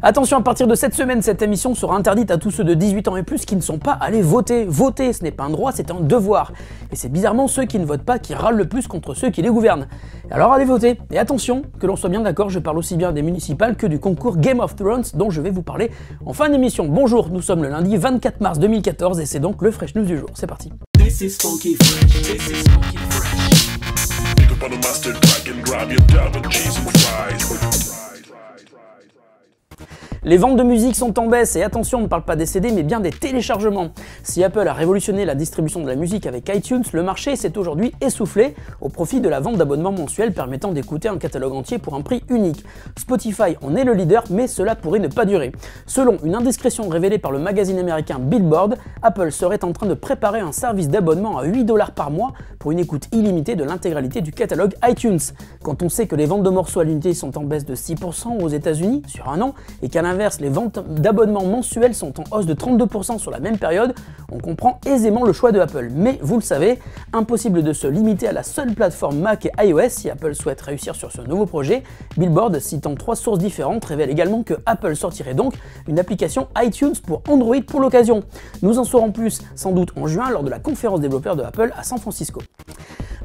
Attention, à partir de cette semaine, cette émission sera interdite à tous ceux de 18 ans et plus qui ne sont pas allés voter. Voter, ce n'est pas un droit, c'est un devoir. Et c'est bizarrement ceux qui ne votent pas qui râlent le plus contre ceux qui les gouvernent. Alors allez voter. Et attention, que l'on soit bien d'accord, je parle aussi bien des municipales que du concours Game of Thrones dont je vais vous parler en fin d'émission. Bonjour, nous sommes le lundi 24 mars 2014 et c'est donc le Fresh News du jour. C'est parti. This is funky fresh. This is funky fresh. Pick up on a mustard pack and grab your dab and cheese and fries. Les ventes de musique sont en baisse et attention, on ne parle pas des CD mais bien des téléchargements. Si Apple a révolutionné la distribution de la musique avec iTunes, le marché s'est aujourd'hui essoufflé au profit de la vente d'abonnements mensuels permettant d'écouter un catalogue entier pour un prix unique. Spotify en est le leader mais cela pourrait ne pas durer. Selon une indiscrétion révélée par le magazine américain Billboard, Apple serait en train de préparer un service d'abonnement à 8$ par mois pour une écoute illimitée de l'intégralité du catalogue iTunes. Quand on sait que les ventes de morceaux à l'unité sont en baisse de 6% aux États-Unis sur un an et qu'à l'inverse, les ventes d'abonnements mensuels sont en hausse de 32% sur la même période, on comprend aisément le choix de Apple. Mais vous le savez, impossible de se limiter à la seule plateforme Mac et iOS si Apple souhaite réussir sur ce nouveau projet. Billboard, citant 3 sources différentes, révèle également que Apple sortirait donc une application iTunes pour Android pour l'occasion. Nous en saurons plus sans doute en juin lors de la conférence développeurs de Apple à San Francisco.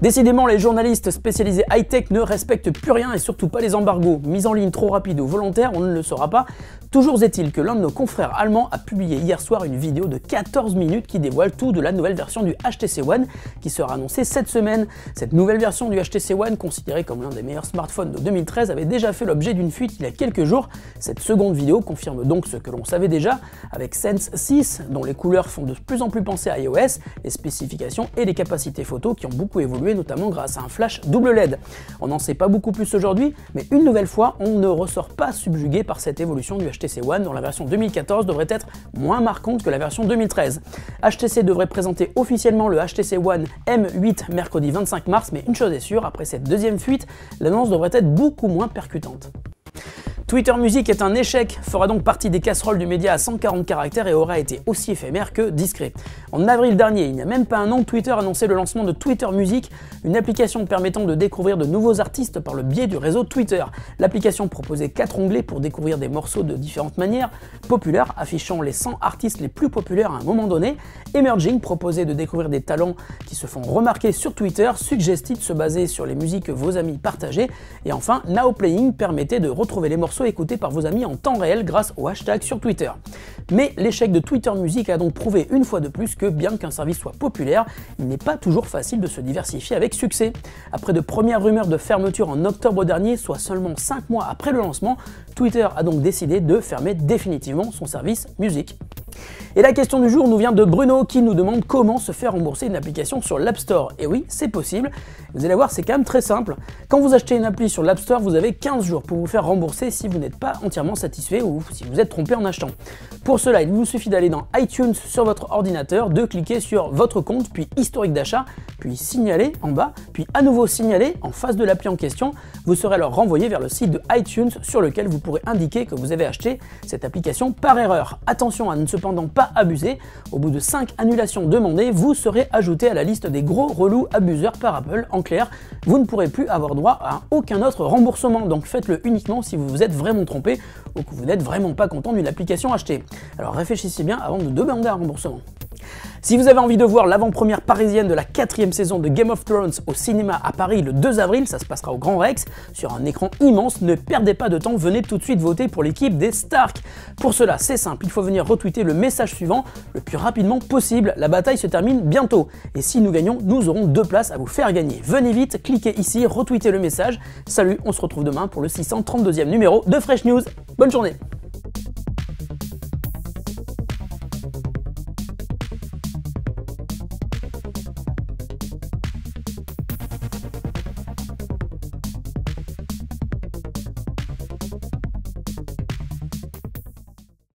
Décidément, les journalistes spécialisés high-tech ne respectent plus rien et surtout pas les embargos. Mise en ligne trop rapide ou volontaire, on ne le saura pas. Toujours est-il que l'un de nos confrères allemands a publié hier soir une vidéo de 14 minutes qui dévoile tout de la nouvelle version du HTC One qui sera annoncée cette semaine. Cette nouvelle version du HTC One, considérée comme l'un des meilleurs smartphones de 2013, avait déjà fait l'objet d'une fuite il y a quelques jours. Cette seconde vidéo confirme donc ce que l'on savait déjà, avec Sense 6, dont les couleurs font de plus en plus penser à iOS, les spécifications et les capacités photo qui ont beaucoup évolué, notamment grâce à un flash double LED. On n'en sait pas beaucoup plus aujourd'hui, mais une nouvelle fois, on ne ressort pas subjugué par cette évolution du HTC One, dont la version 2014 devrait être moins marquante que la version 2013. HTC devrait présenter officiellement le HTC One M8 mercredi 25 mars, mais une chose est sûre, après cette deuxième fuite, l'annonce devrait être beaucoup moins percutante. Twitter Music est un échec, fera donc partie des casseroles du média à 140 caractères et aura été aussi éphémère que discret. En avril dernier, il n'y a même pas un an, Twitter annonçait le lancement de Twitter Music, une application permettant de découvrir de nouveaux artistes par le biais du réseau Twitter. L'application proposait 4 onglets pour découvrir des morceaux de différentes manières. Populaire, affichant les 100 artistes les plus populaires à un moment donné. Emerging proposait de découvrir des talents qui se font remarquer sur Twitter. Suggested se basait sur les musiques que vos amis partageaient. Et enfin, Now Playing permettait de retrouver les morceaux écoutés par vos amis en temps réel grâce au hashtag sur Twitter. Mais l'échec de Twitter Music a donc prouvé une fois de plus que bien qu'un service soit populaire, il n'est pas toujours facile de se diversifier avec succès. Après de premières rumeurs de fermeture en octobre dernier, soit seulement 5 mois après le lancement, Twitter a donc décidé de fermer définitivement son service musique. Et la question du jour nous vient de Bruno qui nous demande comment se faire rembourser une application sur l'App Store. Et oui, c'est possible. Vous allez voir, c'est quand même très simple. Quand vous achetez une appli sur l'App Store, vous avez 15 jours pour vous faire rembourser si vous n'êtes pas entièrement satisfait ou si vous êtes trompé en achetant. Pour cela, il vous suffit d'aller dans iTunes sur votre ordinateur, de cliquer sur votre compte, puis historique d'achat, puis signaler en bas, puis à nouveau signaler en face de l'appli en question. Vous serez alors renvoyé vers le site de iTunes sur lequel vous pourrez indiquer que vous avez acheté cette application par erreur. Attention à ne cependant pas abuser. Au bout de 5 annulations demandées, vous serez ajouté à la liste des gros relous abuseurs par Apple. En clair, vous ne pourrez plus avoir droit à aucun autre remboursement. Donc faites-le uniquement si vous vous êtes vraiment trompé ou que vous n'êtes vraiment pas content d'une application achetée. Alors réfléchissez bien avant de demander un remboursement. Si vous avez envie de voir l'avant-première parisienne de la 4e saison de Game of Thrones au cinéma à Paris le 2 avril, ça se passera au Grand Rex, sur un écran immense, ne perdez pas de temps, venez tout de suite voter pour l'équipe des Stark. Pour cela, c'est simple, il faut venir retweeter le message suivant le plus rapidement possible. La bataille se termine bientôt, et si nous gagnons, nous aurons 2 places à vous faire gagner. Venez vite, cliquez ici, retweetez le message. Salut, on se retrouve demain pour le 632e numéro de Fresh News. Bonne journée.